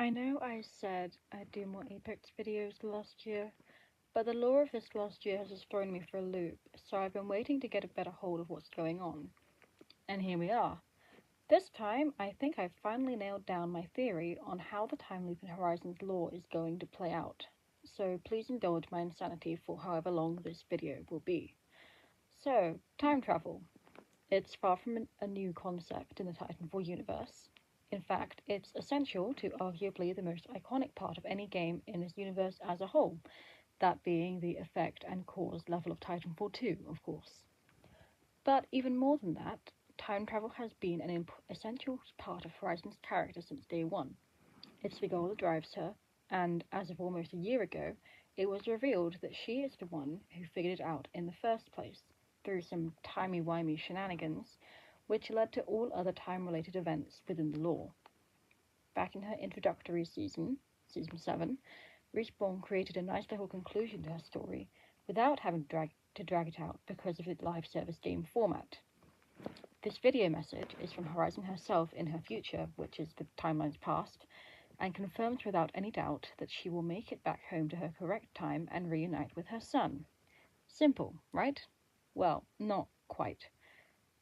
I know I said I'd do more Apex videos last year, but the lore of this last year has just thrown me for a loop, so I've been waiting to get a better hold of what's going on. And here we are. This time, I think I've finally nailed down my theory on how the time loop in Horizon's lore is going to play out, so please indulge my insanity for however long this video will be. So, time travel. It's far from a new concept in the Titanfall universe. In fact, it's essential to arguably the most iconic part of any game in this universe as a whole, that being the effect and cause level of Titanfall 2, of course. But even more than that, time travel has been an essential part of Horizon's character since day one. It's the goal that drives her, and as of almost a year ago, it was revealed that she is the one who figured it out in the first place, through some timey-wimey shenanigans, which led to all other time-related events within the lore. Back in her introductory season, Season 7, Respawn created a nice little conclusion to her story without having to drag it out because of the live service game format. This video message is from Horizon herself in her future, which is the timeline's past, and confirms without any doubt that she will make it back home to her correct time and reunite with her son. Simple, right? Well, not quite.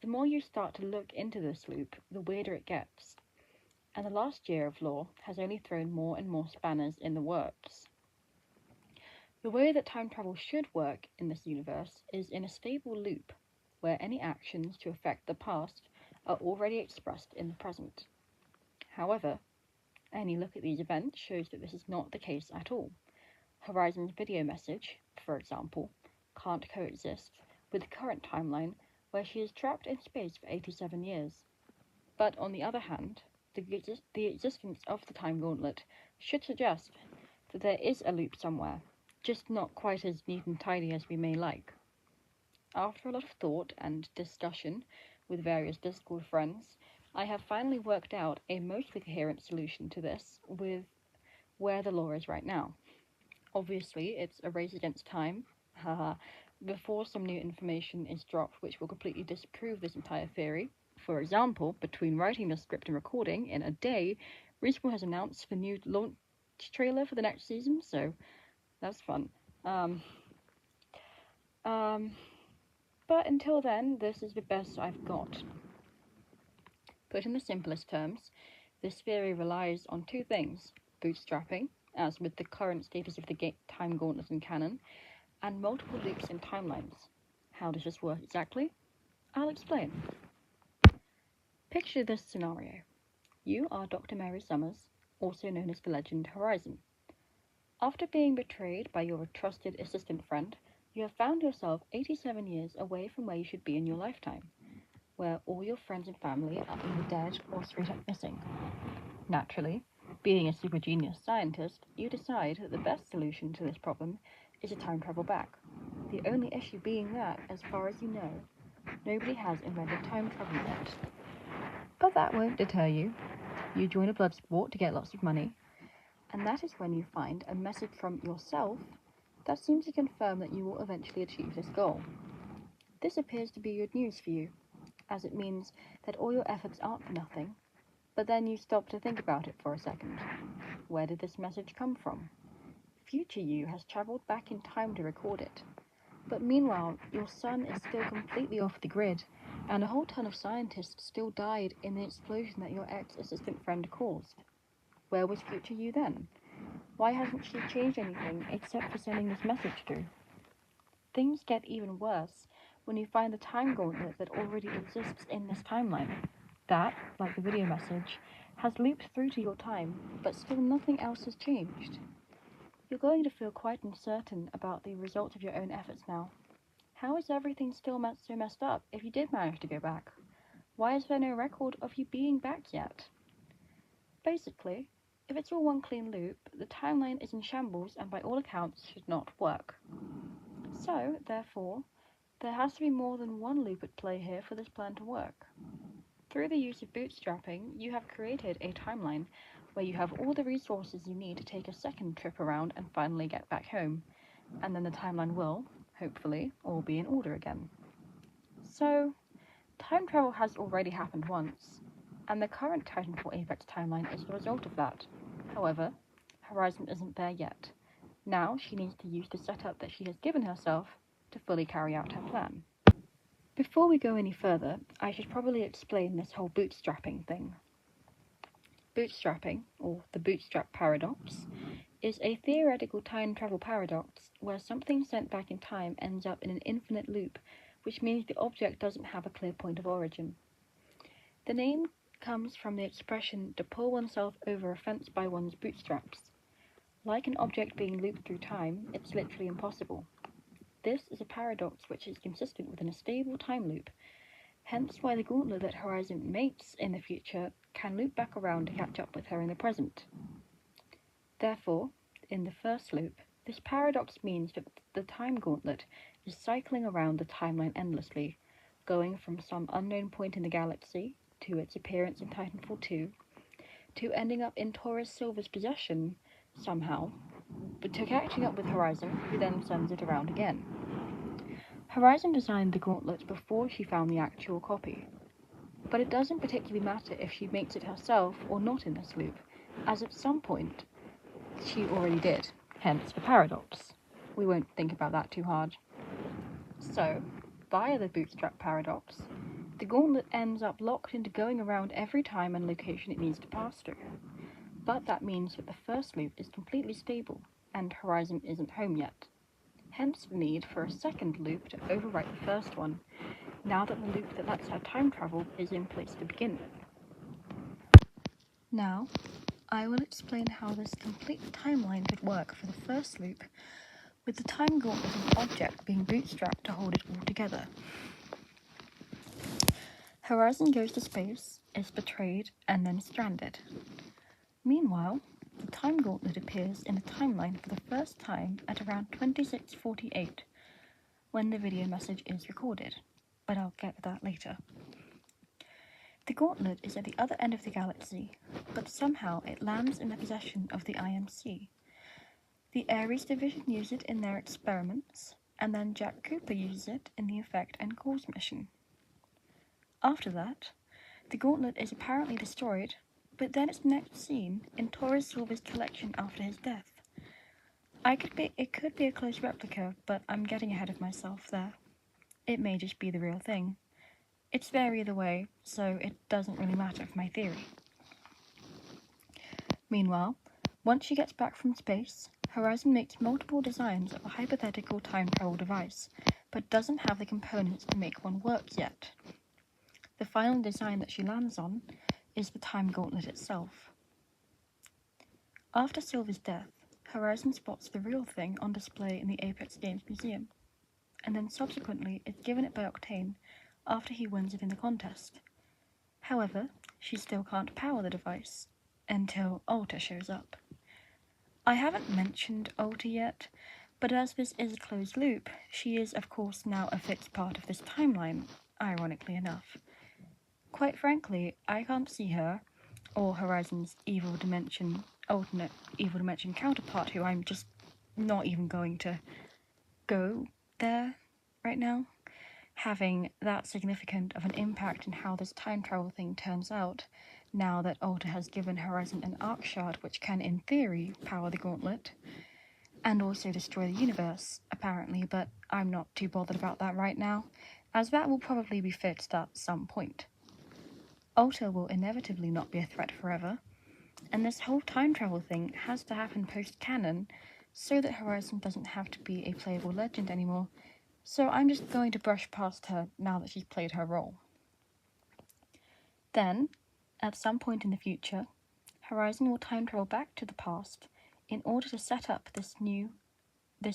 The more you start to look into this loop, the weirder it gets. And the last year of lore has only thrown more and more spanners in the works. The way that time travel should work in this universe is in a stable loop, where any actions to affect the past are already expressed in the present. However, any look at these events shows that this is not the case at all. Horizon's video message, for example, can't coexist with the current timeline where she is trapped in space for 87 years. But on the other hand, the existence of the time gauntlet should suggest that there is a loop somewhere, just not quite as neat and tidy as we may like. After a lot of thought and discussion with various Discord friends, I have finally worked out a mostly coherent solution to this with where the lore is right now. Obviously, it's a race against time, haha, before some new information is dropped which will completely disprove this entire theory. For example, between writing the script and recording in a day, Respawn has announced the new launch trailer for the next season, so that's fun. But until then, this is the best I've got. Put in the simplest terms, this theory relies on two things: bootstrapping, as with the current status of the time gauntlet in canon, and multiple loops in timelines. How does this work exactly? I'll explain. Picture this scenario. You are Dr. Mary Summers, also known as the legend Horizon. After being betrayed by your trusted assistant friend, you have found yourself 87 years away from where you should be in your lifetime, where all your friends and family are either dead or straight up missing. Naturally, being a super genius scientist, you decide that the best solution to this problem is to time travel back. The only issue being that, as far as you know, nobody has invented time travel yet. But that won't deter you. You join a blood sport to get lots of money, and that is when you find a message from yourself that seems to confirm that you will eventually achieve this goal. This appears to be good news for you, as it means that all your efforts aren't for nothing, but then you stop to think about it for a second. Where did this message come from? Future you has travelled back in time to record it, but meanwhile your son is still completely off the grid, and a whole ton of scientists still died in the explosion that your ex-assistant friend caused. Where was future you then? Why hasn't she changed anything except for sending this message through? Things get even worse when you find the time gauntlet that already exists in this timeline. That, like the video message, has looped through to your time, but still nothing else has changed. You're going to feel quite uncertain about the result of your own efforts now. How is everything still so messed up if you did manage to go back? Why is there no record of you being back yet? Basically, if it's all one clean loop, the timeline is in shambles and by all accounts should not work. So, therefore, there has to be more than one loop at play here for this plan to work. Through the use of bootstrapping, you have created a timeline where you have all the resources you need to take a second trip around and finally get back home, and then the timeline will, hopefully, all be in order again. So, time travel has already happened once, and the current Titanfall Apex timeline is the result of that. However, Horizon isn't there yet. Now she needs to use the setup that she has given herself to fully carry out her plan. Before we go any further, I should probably explain this whole bootstrapping thing. Bootstrapping, or the bootstrap paradox, is a theoretical time travel paradox where something sent back in time ends up in an infinite loop, which means the object doesn't have a clear point of origin. The name comes from the expression to pull oneself over a fence by one's bootstraps. Like an object being looped through time, it's literally impossible. This is a paradox which is consistent within a stable time loop, hence why the gauntlet that Horizon mates in the future can loop back around to catch up with her in the present. Therefore, in the first loop, this paradox means that the time gauntlet is cycling around the timeline endlessly, going from some unknown point in the galaxy to its appearance in Titanfall 2, to ending up in Taurus Silver's possession somehow, but to catching up with Horizon, who then sends it around again. Horizon designed the gauntlet before she found the actual copy, but it doesn't particularly matter if she makes it herself or not in this loop, as at some point she already did, hence the paradox. We won't think about that too hard. So, via the bootstrap paradox, the gauntlet ends up locked into going around every time and location it needs to pass through. But that means that the first loop is completely stable, and Horizon isn't home yet. Hence the need for a second loop to overwrite the first one, now that the loop that lets her time travel is in place to begin with. Now, I will explain how this complete timeline could work for the first loop, with the time gauntlet of the object being bootstrapped to hold it all together. Horizon goes to space, is betrayed, and then stranded. Meanwhile, the time gauntlet appears in the timeline for the first time at around 26:48, when the video message is recorded, but I'll get to that later. The gauntlet is at the other end of the galaxy, but somehow it lands in the possession of the IMC. The Ares division use it in their experiments, and then Jack Cooper uses it in the Effect and Cause mission. After that, the gauntlet is apparently destroyed, but then it's next seen in Taurus Silver's collection after his death. It could be a close replica, but I'm getting ahead of myself there. It may just be the real thing. It's there either way, so it doesn't really matter for my theory. Meanwhile, once she gets back from space, Horizon makes multiple designs of a hypothetical time travel device, but doesn't have the components to make one work yet. The final design that she lands on is the time gauntlet itself. After Silver's death, Horizon spots the real thing on display in the Apex Games Museum, and then subsequently is given it by Octane after he wins it in the contest. However, she still can't power the device until Alta shows up. I haven't mentioned Alta yet, but as this is a closed loop, she is of course now a fixed part of this timeline, ironically enough. Quite frankly, I can't see her, or Horizon's alternate evil dimension counterpart, who I'm just not even going to go there right now, having that significant of an impact in how this time travel thing turns out, now that Alta has given Horizon an arc shard which can, in theory, power the gauntlet, and also destroy the universe, apparently, but I'm not too bothered about that right now, as that will probably be fixed at some point. Alta will inevitably not be a threat forever, and this whole time travel thing has to happen post-canon so that Horizon doesn't have to be a playable legend anymore, so I'm just going to brush past her now that she's played her role. Then, at some point in the future, Horizon will time travel back to the past in order to set up this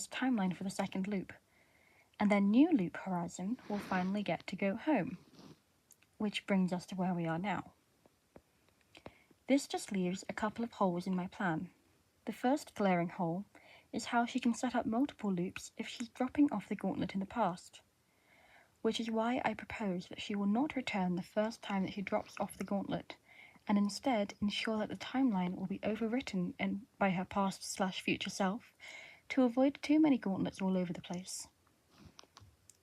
timeline for the second loop, and then New Loop Horizon will finally get to go home. Which brings us to where we are now. This just leaves a couple of holes in my plan. The first glaring hole is how she can set up multiple loops if she's dropping off the gauntlet in the past, which is why I propose that she will not return the first time that she drops off the gauntlet, and instead ensure that the timeline will be overwritten by her past/future self to avoid too many gauntlets all over the place.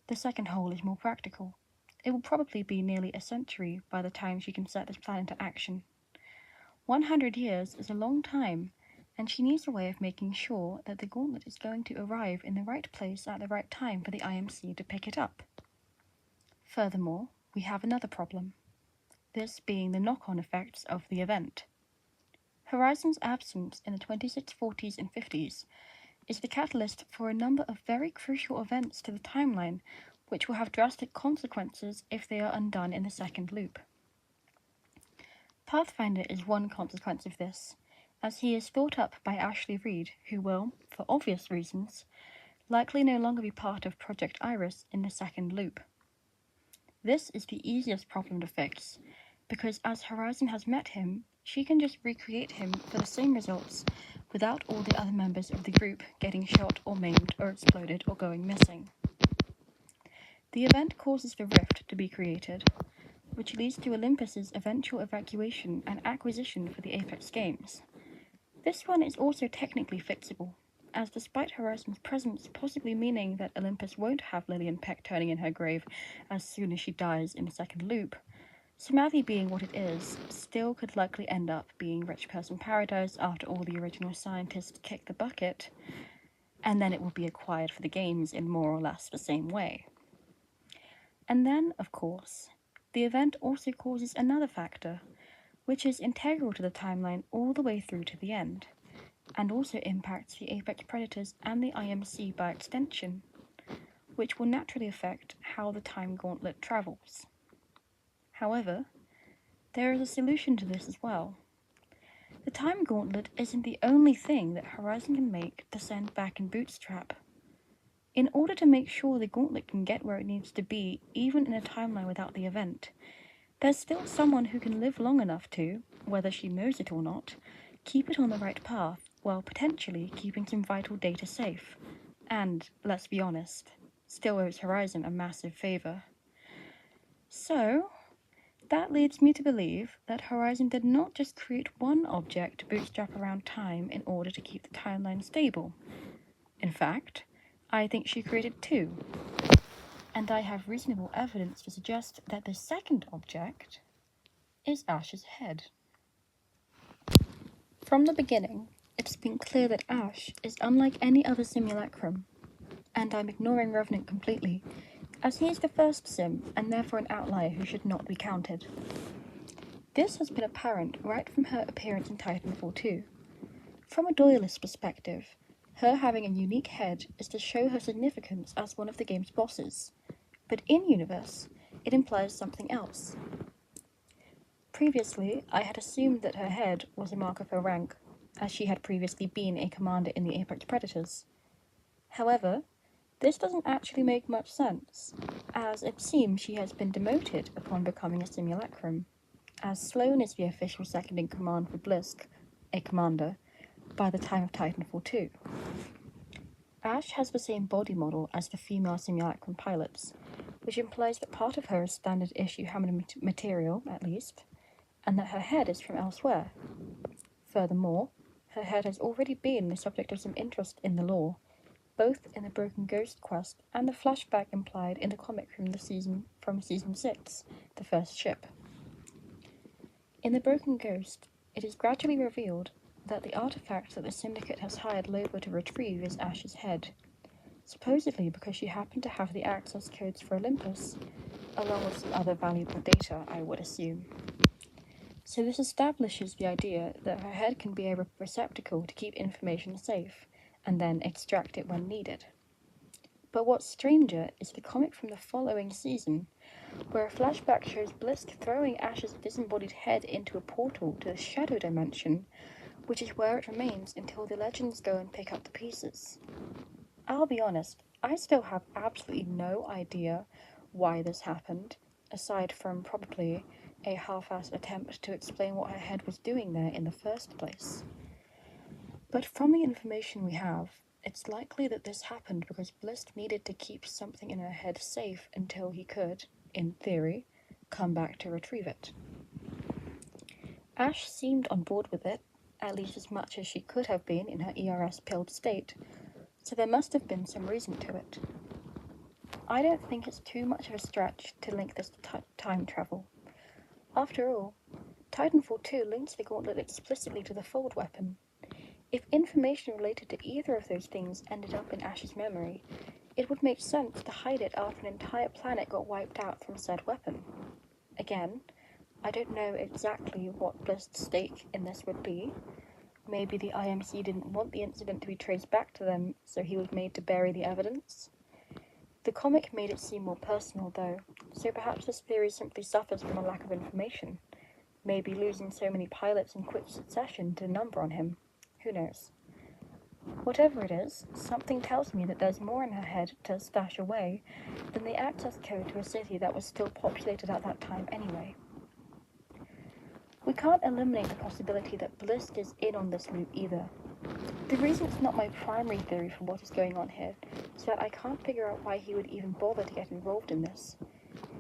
The second hole is more practical. It will probably be nearly a century by the time she can set this plan into action. 100 years is a long time, and she needs a way of making sure that the gauntlet is going to arrive in the right place at the right time for the IMC to pick it up. Furthermore, we have another problem, this being the knock-on effects of the event. Horizon's absence in the 2640s and 50s is the catalyst for a number of very crucial events to the timeline, which will have drastic consequences if they are undone in the second loop. Pathfinder is one consequence of this, as he is thought up by Ashley Reed, who will, for obvious reasons, likely no longer be part of Project Iris in the second loop. This is the easiest problem to fix, because as Horizon has met him, she can just recreate him for the same results without all the other members of the group getting shot or maimed or exploded or going missing. The event causes the rift to be created, which leads to Olympus's eventual evacuation and acquisition for the Apex Games. This one is also technically fixable, as despite Horizon's presence possibly meaning that Olympus won't have Lillian Peck turning in her grave as soon as she dies in the second loop, Samadhi being what it is, still could likely end up being Rich Person Paradise after all the original scientists kick the bucket, and then it will be acquired for the games in more or less the same way. And then, of course, the event also causes another factor, which is integral to the timeline all the way through to the end, and also impacts the Apex Predators and the IMC by extension, which will naturally affect how the time gauntlet travels. However, there is a solution to this as well. The time gauntlet isn't the only thing that Horizon can make to send back in Bootstrap. In order to make sure the gauntlet can get where it needs to be, even in a timeline without the event, there's still someone who can live long enough to, whether she knows it or not, keep it on the right path, while potentially keeping some vital data safe. And, let's be honest, still owes Horizon a massive favour. So, that leads me to believe that Horizon did not just create one object to bootstrap around time in order to keep the timeline stable. In fact, I think she created two. And I have reasonable evidence to suggest that the second object is Ash's head. From the beginning, it's been clear that Ash is unlike any other simulacrum, and I'm ignoring Revenant completely, as he is the first sim and therefore an outlier who should not be counted. This has been apparent right from her appearance in Titanfall 2. From a Doyleist perspective, her having a unique head is to show her significance as one of the game's bosses, but in-universe, it implies something else. Previously, I had assumed that her head was a mark of her rank, as she had previously been a commander in the Apex Predators. However, this doesn't actually make much sense, as it seems she has been demoted upon becoming a simulacrum, as Sloane is the official second-in-command for Blisk, a commander, by the time of Titanfall 2. Ash has the same body model as the female simulacrum pilots, which implies that part of her is standard issue Hammond material, at least, and that her head is from elsewhere. Furthermore, her head has already been the subject of some interest in the lore, both in the Broken Ghost quest and the flashback implied in the comic from Season 6, the first ship. In the Broken Ghost, it is gradually revealed that the artifact that the Syndicate has hired Lobo to retrieve is Ash's head, supposedly because she happened to have the access codes for Olympus, along with some other valuable data, I would assume. So this establishes the idea that her head can be a receptacle to keep information safe, and then extract it when needed. But what's stranger is the comic from the following season, where a flashback shows Blisk throwing Ash's disembodied head into a portal to the Shadow Dimension, which is where it remains until the Legends go and pick up the pieces. I'll be honest, I still have absolutely no idea why this happened, aside from probably a half-assed attempt to explain what her head was doing there in the first place. But from the information we have, it's likely that this happened because Blisk needed to keep something in her head safe until he could, in theory, come back to retrieve it. Ash seemed on board with it, at least as much as she could have been in her ERS-pilled state, so there must have been some reason to it. I don't think it's too much of a stretch to link this to time travel. After all, Titanfall 2 links the gauntlet explicitly to the fold weapon. If information related to either of those things ended up in Ash's memory, it would make sense to hide it after an entire planet got wiped out from said weapon. Again, I don't know exactly what Blizzard's stake in this would be. Maybe the IMC didn't want the incident to be traced back to them, so he was made to bury the evidence. The comic made it seem more personal, though, so perhaps this theory simply suffers from a lack of information. Maybe losing so many pilots in quick succession did a number on him. Who knows? Whatever it is, something tells me that there's more in her head to stash away than the access code to a city that was still populated at that time anyway. We can't eliminate the possibility that Bliss is in on this loop either. The reason it's not my primary theory for what is going on here is that I can't figure out why he would even bother to get involved in this.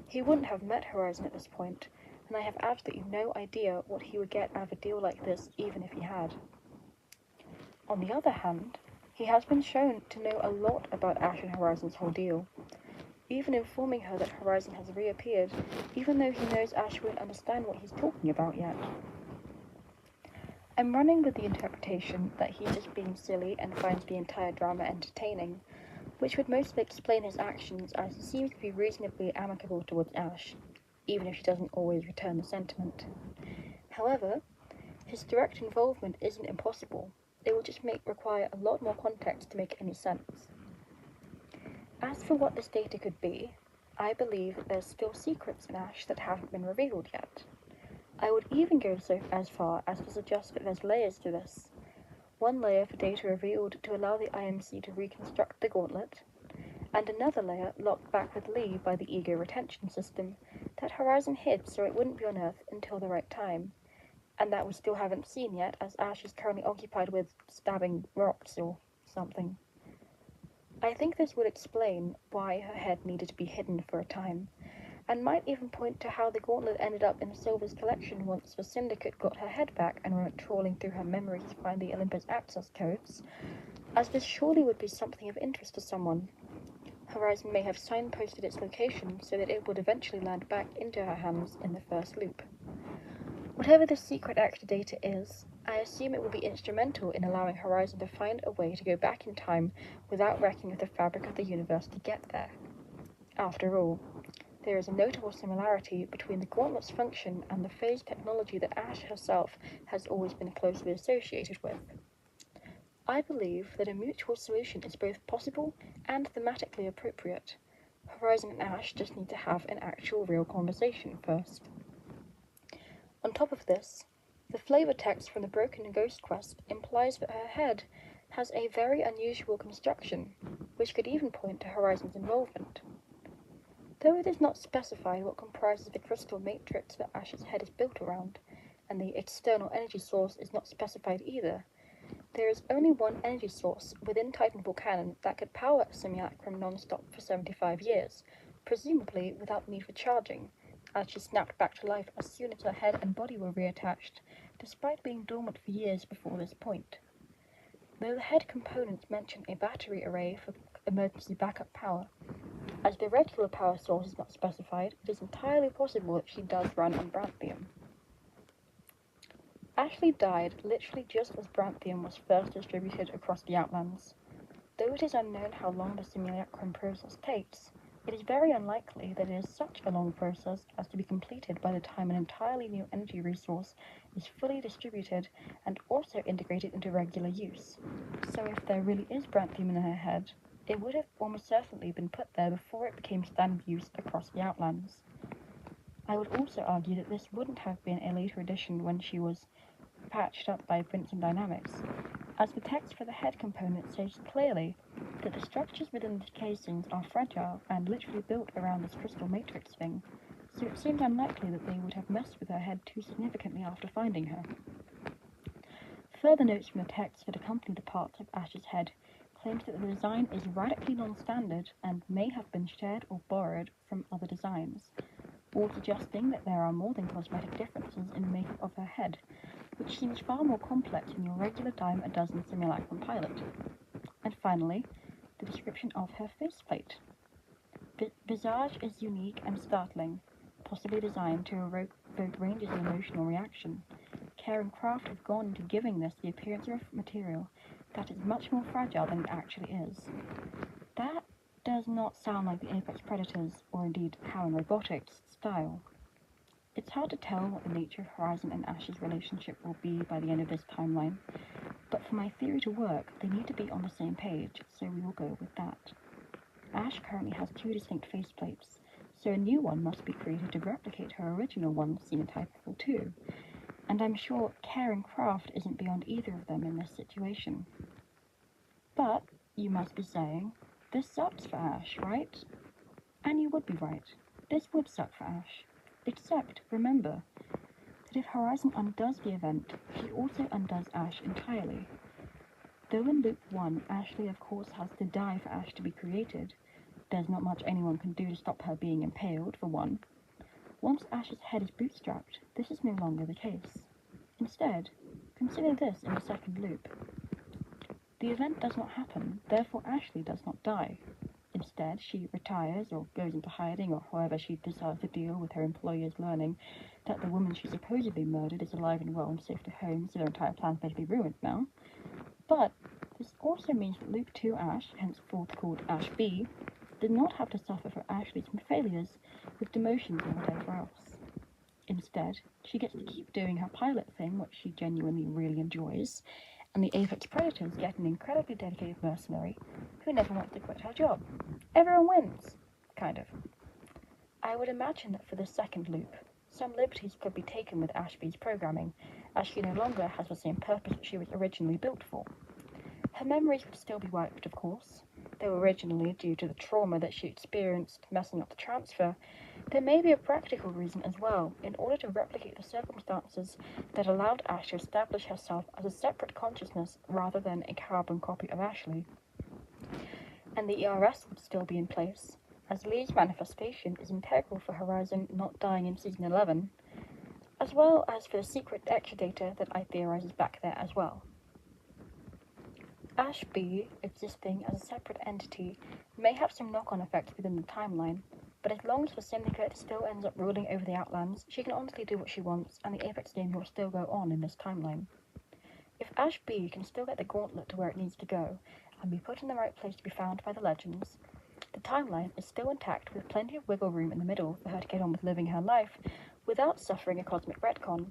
He wouldn't have met Horizon at this point, and I have absolutely no idea what he would get out of a deal like this even if he had. On the other hand, he has been shown to know a lot about Ash and Horizon's whole deal, even informing her that Horizon has reappeared, even though he knows Ash won't understand what he's talking about yet. I'm running with the interpretation that he's just being silly and finds the entire drama entertaining, which would mostly explain his actions as he seems to be reasonably amicable towards Ash, even if she doesn't always return the sentiment. However, his direct involvement isn't impossible. It will just require a lot more context to make any sense. As for what this data could be, I believe that there's still secrets in Ash that haven't been revealed yet. I would even go as far as to suggest that there's layers to this. One layer for data revealed to allow the IMC to reconstruct the gauntlet, and another layer locked back with Lee by the ego retention system that Horizon hid so it wouldn't be unearthed until the right time, and that we still haven't seen yet as Ash is currently occupied with stabbing rocks or something. I think this would explain why her head needed to be hidden for a time, and might even point to how the gauntlet ended up in Silver's collection once the Syndicate got her head back and went trawling through her memories to find the Olympus access codes, as this surely would be something of interest to someone. Horizon may have signposted its location so that it would eventually land back into her hands in the first loop. Whatever this secret extra data is, I assume it will be instrumental in allowing Horizon to find a way to go back in time without wrecking with the fabric of the universe to get there. After all, there is a notable similarity between the Gauntlet's function and the phase technology that Ash herself has always been closely associated with. I believe that a mutual solution is both possible and thematically appropriate. Horizon and Ash just need to have an actual real conversation first. On top of this, the flavor text from the Broken Ghost quest implies that her head has a very unusual construction, which could even point to Horizon's involvement. Though it is not specified what comprises the crystal matrix that Ash's head is built around, and the external energy source is not specified either, there is only one energy source within Titanfall canon that could power a simulacrum non-stop for 75 years, presumably without need for charging, as she snapped back to life as soon as her head and body were reattached, despite being dormant for years before this point. Though the head components mention a battery array for emergency backup power, as the regular power source is not specified, it is entirely possible that she does run on Branthium. Ashley died literally just as Branthium was first distributed across the Outlands. Though it is unknown how long the simulacrum process takes, it is very unlikely that it is such a long process as to be completed by the time an entirely new energy resource is fully distributed and also integrated into regular use. So if there really is Branthium in her head, it would have almost certainly been put there before it became standard use across the Outlands. I would also argue that this wouldn't have been a later addition when she was patched up by Princeton Dynamics, as the text for the head component states clearly that the structures within the casings are fragile and literally built around this crystal matrix thing, so it seems unlikely that they would have messed with her head too significantly after finding her. Further notes from the text that accompany the parts of Ash's head claims that the design is radically non-standard and may have been shared or borrowed from other designs, all suggesting that there are more than cosmetic differences in the makeup of her head, which seems far more complex than your regular dime-a-dozen simulacrum pilot. And finally, the description of her faceplate. Visage is unique and startling, possibly designed to both ranges of emotional reaction. Care and craft have gone into giving this the appearance of material that is much more fragile than it actually is. That does not sound like the Apex Predators, or indeed how in robotics, style. It's hard to tell what the nature of Horizon and Ash's relationship will be by the end of this timeline, but for my theory to work, they need to be on the same page, so we will go with that. Ash currently has 2 distinct faceplates, so a new one must be created to replicate her original one seen in Titanfall 2, and I'm sure care and craft isn't beyond either of them in this situation. But, you must be saying, this sucks for Ash, right? And you would be right. This would suck for Ash. Except, remember, that if Horizon undoes the event, he also undoes Ash entirely. Though in Loop 1, Ashley of course has to die for Ash to be created, there's not much anyone can do to stop her being impaled, for one. Once Ash's head is bootstrapped, this is no longer the case. Instead, consider this in the second loop. The event does not happen, therefore Ashley does not die. Instead, she retires or goes into hiding, or however she decides to deal with her employers learning that the woman she supposedly murdered is alive and well and safe to home, so their entire plan's basically ruined now. But this also means that Loop 2 Ash, henceforth called Ash B, did not have to suffer for Ashley's failures with demotions and whatever else. Instead, she gets to keep doing her pilot thing, which she genuinely really enjoys, and the Apex Predators get an incredibly dedicated mercenary who never wants to quit her job. Everyone wins, kind of. I would imagine that for the second loop, some liberties could be taken with Ashby's programming, as she no longer has the same purpose that she was originally built for. Her memories would still be wiped, of course, though originally due to the trauma that she experienced messing up the transfer. There may be a practical reason as well, in order to replicate the circumstances that allowed Ash to establish herself as a separate consciousness rather than a carbon copy of Ashley. And the ERS would still be in place, as Lee's manifestation is integral for Horizon not dying in Season 11, as well as for the secret extra data that I theorize is back there as well. Ash B, existing as a separate entity, may have some knock-on effects within the timeline, but as long as the Syndicate still ends up ruling over the Outlands, she can honestly do what she wants, and the Apex game will still go on in this timeline. If Ash B can still get the gauntlet to where it needs to go, and be put in the right place to be found by the Legends, the timeline is still intact with plenty of wiggle room in the middle for her to get on with living her life without suffering a cosmic retcon.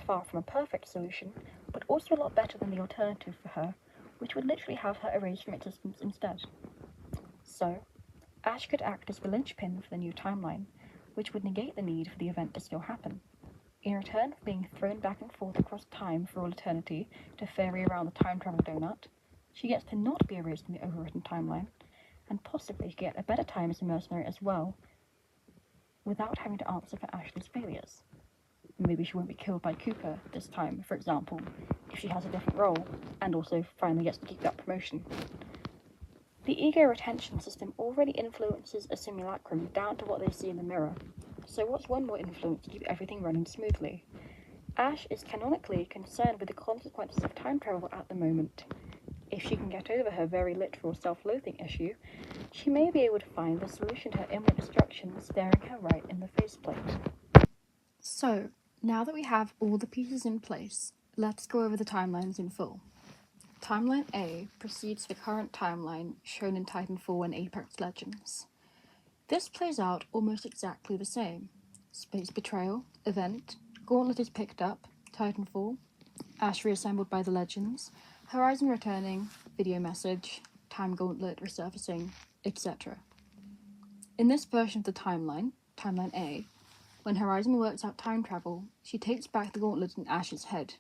Far from a perfect solution, but also a lot better than the alternative for her, which would literally have her erased from existence instead. So, Ash could act as the linchpin for the new timeline, which would negate the need for the event to still happen. In return for being thrown back and forth across time for all eternity to ferry around the time travel donut, she gets to not be erased in the overwritten timeline, and possibly get a better time as a mercenary as well, without having to answer for Ashley's failures. Maybe she won't be killed by Cooper this time, for example, if she has a different role, and also finally gets to keep that promotion. The ego retention system already influences a simulacrum down to what they see in the mirror, so what's one more influence to keep everything running smoothly? Ash is canonically concerned with the consequences of time travel at the moment. If she can get over her very literal self-loathing issue, she may be able to find the solution to her imminent destruction staring her right in the faceplate. So, now that we have all the pieces in place, let's go over the timelines in full. Timeline A precedes the current timeline shown in Titanfall and Apex Legends. This plays out almost exactly the same. Space betrayal, event, Gauntlet is picked up, Titanfall, Ash reassembled by the Legends, Horizon returning, video message, time gauntlet resurfacing, etc. In this version of the timeline, Timeline A, when Horizon works out time travel, she takes back the gauntlet in Ash's head.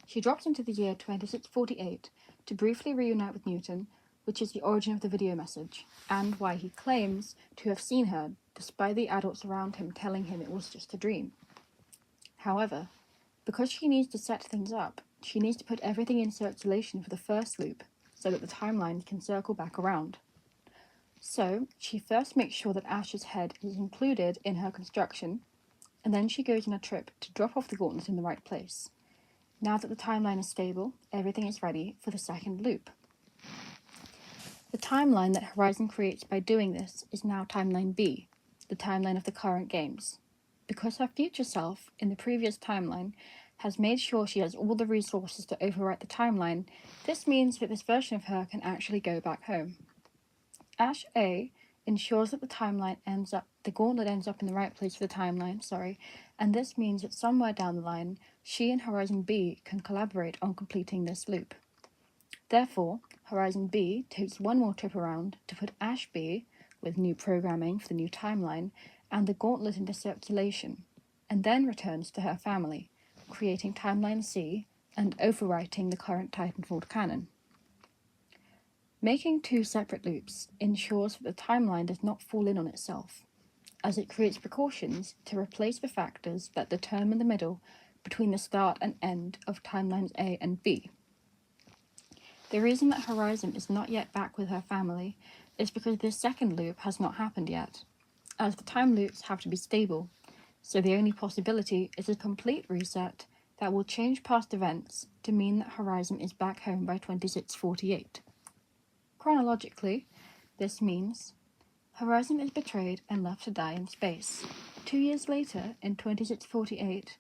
She drops into the year 2648 to briefly reunite with Newton, which is the origin of the video message, and why he claims to have seen her, despite the adults around him telling him it was just a dream. However, because she needs to set things up, she needs to put everything in circulation for the first loop, so that the timeline can circle back around. So, she first makes sure that Ash's head is included in her construction, and then she goes on a trip to drop off the gauntlet in the right place. Now that the timeline is stable, everything is ready for the second loop. The timeline that Horizon creates by doing this is now Timeline B, the timeline of the current games. because her future self in the previous timeline has made sure she has all the resources to overwrite the timeline, this means that this version of her can actually go back home. Ash A ensures that the gauntlet ends up in the right place for the timeline, and this means that somewhere down the line, she and Horizon B can collaborate on completing this loop. Therefore, Horizon B takes one more trip around to put Ash B, with new programming for the new timeline, and the gauntlet into circulation, and then returns to her family, creating Timeline C and overwriting the current Titanfall canon. Making two separate loops ensures that the timeline does not fall in on itself, as it creates precautions to replace the factors that determine the middle between the start and end of timelines A and B. The reason that Horizon is not yet back with her family is because this second loop has not happened yet, as the time loops have to be stable, so the only possibility is a complete reset that will change past events to mean that Horizon is back home by 2648. Chronologically, this means Horizon is betrayed and left to die in space. 2 years later, in 2648,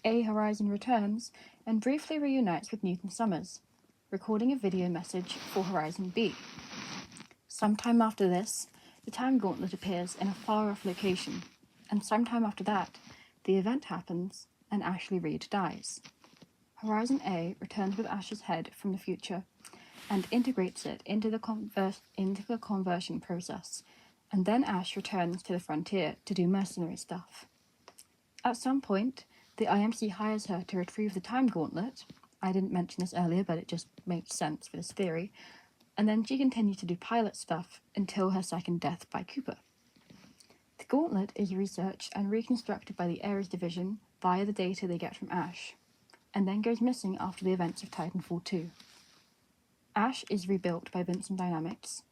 A Horizon returns and briefly reunites with Newton Summers, recording a video message for Horizon B. Sometime after this, the time gauntlet appears in a far-off location, and sometime after that, the event happens and Ashley Reed dies. Horizon A returns with Ash's head from the future and integrates it into the conversion process, and then Ash returns to the frontier to do mercenary stuff. At some point, the IMC hires her to retrieve the time gauntlet. I didn't mention this earlier, but it just makes sense for this theory. And then she continues to do pilot stuff until her second death by Cooper. The gauntlet is researched and reconstructed by the Ares division via the data they get from Ash, and then goes missing after the events of Titanfall 2. Ash is rebuilt by Vincent Dynamics,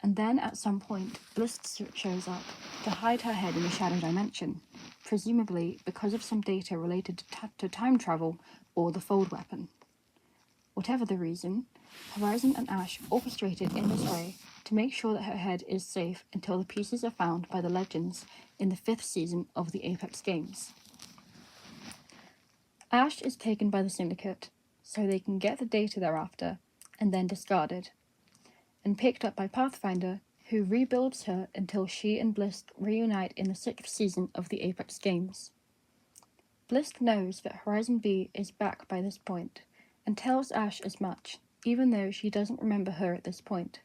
and then at some point, Bliss shows up to hide her head in the Shadow Dimension, presumably because of some data related to time travel or the Fold weapon. Whatever the reason, Horizon and Ash orchestrate it in this way to make sure that her head is safe until the pieces are found by the Legends in the 5th season of the Apex games. Ash is taken by the Syndicate so they can get the data they're after and then discarded, and picked up by Pathfinder, who rebuilds her until she and Bliss reunite in the 6th season of the Apex games. Bliss knows that Horizon B is back by this point, and tells Ash as much, even though she doesn't remember her at this point.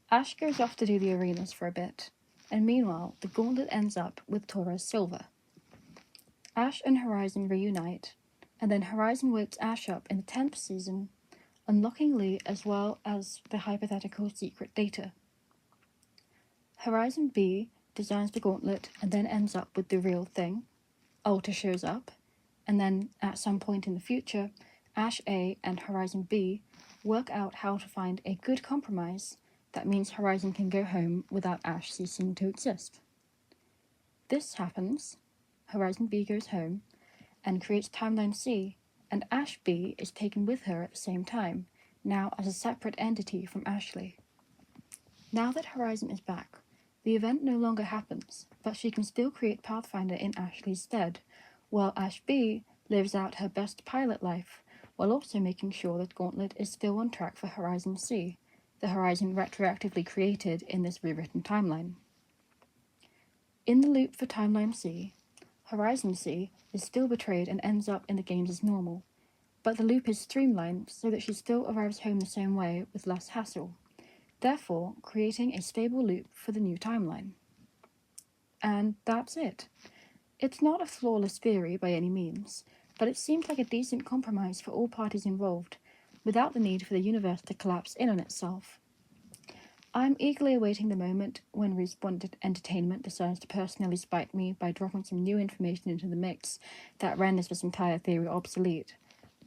Ash goes off to do the arenas for a bit, and meanwhile the gauntlet ends up with Torres Silva. Ash and Horizon reunite, and then Horizon wakes Ash up in the 10th season, unlocking Lee as well as the hypothetical secret data. Horizon B designs the gauntlet and then ends up with the real thing. Alta shows up, and then at some point in the future, Ash A and Horizon B work out how to find a good compromise that means Horizon can go home without Ash ceasing to exist. This happens, Horizon B goes home and creates Timeline C, and Ash B is taken with her at the same time, now as a separate entity from Ashley. Now that Horizon is back, the event no longer happens, but she can still create Pathfinder in Ashley's stead, while Ash B lives out her best pilot life, while also making sure that Gauntlet is still on track for Horizon C, the Horizon retroactively created in this rewritten timeline. In the loop for Timeline C, Horizon C is still betrayed and ends up in the games as normal, but the loop is streamlined so that she still arrives home the same way with less hassle, therefore creating a stable loop for the new timeline. And that's it. It's not a flawless theory by any means, but it seemed like a decent compromise for all parties involved, without the need for the universe to collapse in on itself. I'm eagerly awaiting the moment when Respawn Entertainment decides to personally spite me by dropping some new information into the mix that renders this entire theory obsolete.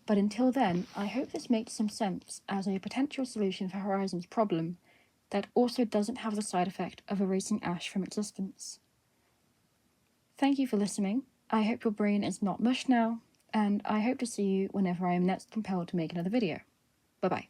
But until then, I hope this makes some sense as a potential solution for Horizon's problem that also doesn't have the side effect of erasing Ash from existence. Thank you for listening. I hope your brain is not mush now, and I hope to see you whenever I am next compelled to make another video. Bye-bye.